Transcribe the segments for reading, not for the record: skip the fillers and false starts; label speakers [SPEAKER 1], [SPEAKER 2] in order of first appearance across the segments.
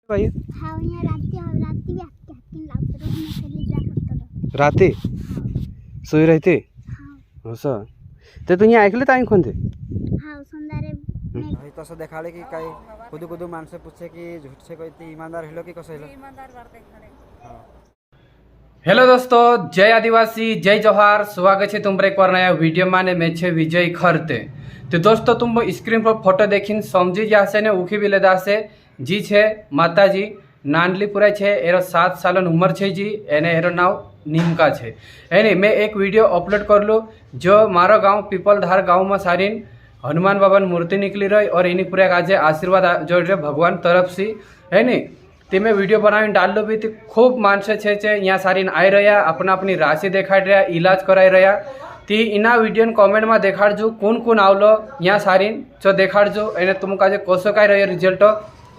[SPEAKER 1] भाई
[SPEAKER 2] हाँ यहाँ राती भी आके हकिन लावतो रोज खेली जा करतो
[SPEAKER 1] राते
[SPEAKER 2] हाँ
[SPEAKER 1] सोई रहते
[SPEAKER 2] हाँ
[SPEAKER 1] असं ते तुम्ही ऐकले ताई कोणते
[SPEAKER 2] हाँ संदारे
[SPEAKER 3] भाई तसं देखाले की काही खुदू खुदू माणसं पूछे की झूठ से कोई ती ईमानदार हेलो की कसं हेलो
[SPEAKER 4] हेलो दोस्तों, जय आदिवासी, जय जोहार। स्वागत है तुम एक और नया वीडियो माने मैं छे विजय खरते। तो दोस्तों तुम स्क्रीन पर फोटो देखीन समझी जासे ने उखी बिलेदा से जी छे माता जी नानली पुरा छे एरो 7 सालन उम्र छे जी एने एरो नाव निमका छे। एने मैं एक वीडियो अपलोड करलू जो मारो गाँव पीपलधार गाँव में सारीन हनुमान बाबा मूर्ति निकली रही और इन्हीं पूरे आज आशीर्वाद जोड़ रहे भगवान तरफ से है नी ते मैं वीडियो बनावी डाल लो भी तो खूब मानसे छे यहाँ सारी आई रहा अपना अपनी राशि देखाड़ रहा इलाज कराई रहा ती इना वीडियो कॉमेंट में देखाड़जो कौन आवलो यहाँ सारी जो देखाड़जो एने तुमका कसो काय रही रिजल्ट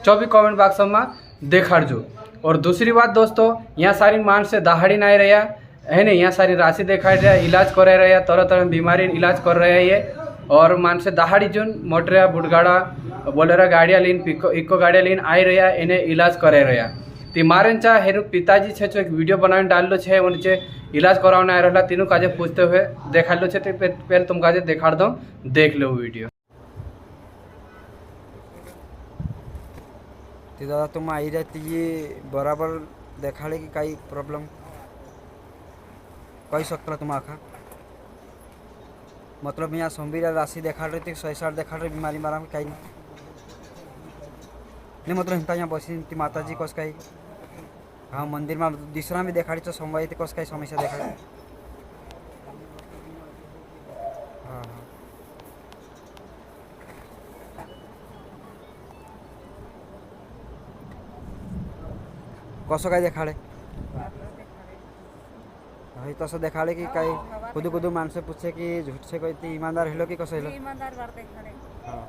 [SPEAKER 4] जो भी कॉमेंट बॉक्स में देखाड़जो। और दूसरी बात दोस्तों यहाँ सारी मानस से दहाड़ी ना रहा है नहीं यहाँ सारी राशि देखाड़ रहा इलाज कराई रहा तरह तरह बीमारी इलाज कर रहा है और मानस दहाड़ी जोन मोटरिया बुटगाड़ा बोलेरा गाड़िया लीन इको गाड़िया लीन आई रहा इन्हें इलाज कराई रहा ती मारे चा हेरु पिताजी छे जो एक वीडियो बनाने डाल लो छे उनसे इलाज कराने आ रहा तीनों काजे पूछते हुए देखा लो छे तो पहले तुम काजे देखा दो देख लो वीडियो।
[SPEAKER 3] ती दादा तुम आई रहती ये बराबर देखाले की काही प्रॉब्लेम कही सकता तुम आखा मतलब यहाँ सोमवीर राशि देखा रही थी 160 देखा रही बीमारी मारा में कहीं नहीं मतलब हिंता यहाँ बसी थी माता जी कस कहीं हाँ मंदिर में दूसरा भी देखा रही तो सोमवार थी कस कहीं समस्या देखा रही हाँ हाँ कसो कहीं देखा रहे भाई तसं देखाले की काही खुदू खुदू माणसं पूछे की झूठ से कोई ती ईमानदार हेलो की कसं हेलो हाँ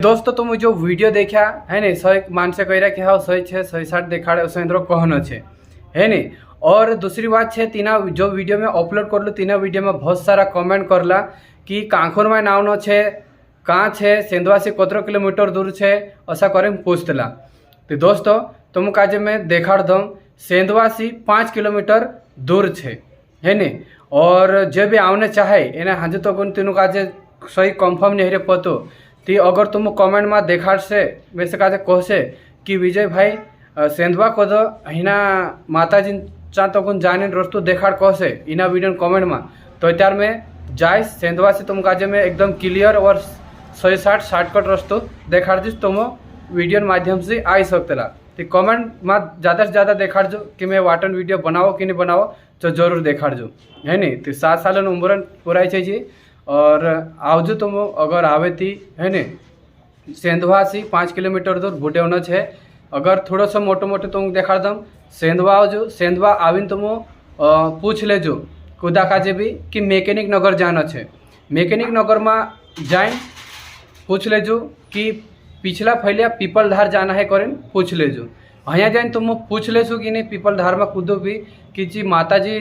[SPEAKER 4] दोस्तों तुम जो वीडियो देखा है नहीं 100 मान से कह रहा कि हाँ 106 160 देखाड़े उस कहनो छे है नहीं। और दूसरी बात है तीना जो वीडियो में अपलोड कर लूँ तीना वीडियो में बहुत सारा कमेंट करला कि कांखुर में नावनो छे कहाँ छे सेंधवा से कतरो किलोमीटर दूर छे ऐसा करे पूछतला। तो दोस्तों तुम काजे मैं देखाड़ दूँ सेंधवा से 5 किलोमीटर दूर छे है नहीं। और जो भी आने चाहे इन्हें हाँ तो तीनों काजे सही कंफर्म नहीं रहे पतो ती अगर तुम कमेंट में देखाड़ से वैसे का कहसे कि विजय भाई सेंधवा को दो हिना माता जी चा तो जाने रस्तु देखाड़ कहसे इना वीडियो कमेंट में तो त्यार में जाए सेंधवा से तुम काजे में एकदम क्लियर और 160 शॉर्टकट रस्तु देखाड़ दीस तुम वीडियो माध्यम से आई सकतेला। तो कमेंट में ज़्यादा से ज़्यादा देखाड़ो कि मैं वाटन वीडियो बनाओ कि नहीं बनाओ तो जरूर देखाड़ो है नहीं। तो 7 साल उम्र पुराई छे जी और आवजो तुम अगर आवे थी है ने सेंधवा से 5 किलोमीटर दूर भूटेवनो है अगर थोड़ा सा मोटो मोटो तुम देखा दम सेंधवा आवजो सेंधवा आवीन तुम पूछ लेजो खुदा काजे भी कि मैकेनिक नगर जाना है मैकेनिक नगर में जाए पूछ लेजो कि पिछला फैलिया पीपलधार जाना है करें पूछ लेजो यहाँ जाए तुम पूछ लेसो कि नहीं पीपलधार में कूदो भी कि जी माता जी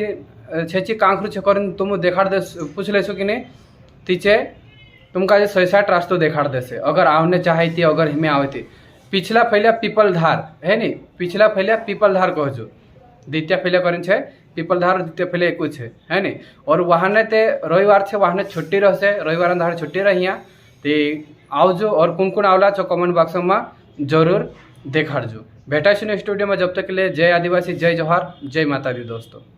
[SPEAKER 4] छे कांखरू छे करें तुम देखा दे पूछ लेसो कि नहीं तीचे तुमका 160 रास्तों देखाड़ देसे अगर आवने चाहे थी अगर हमें आवे थी पिछला फैलिया पीपलधार है नहीं पिछला फैलिया पीपलधार कहजो द्वितीय फैलिया करें छे पीपलधार द्वितीय फैलिया एक है नहीं। और वहाँ ने ते रविवार छे वहाँ ने छुट्टी रहसे रविवार अंधार छुट्टी रही ते आवजो और कौन आवला छो कमेंट बॉक्स में जरूर देखाड़जो। भेटा नेक्स्ट वीडियो में जब तक के लिए जय आदिवासी जय जोहार जय माता दी दोस्तों।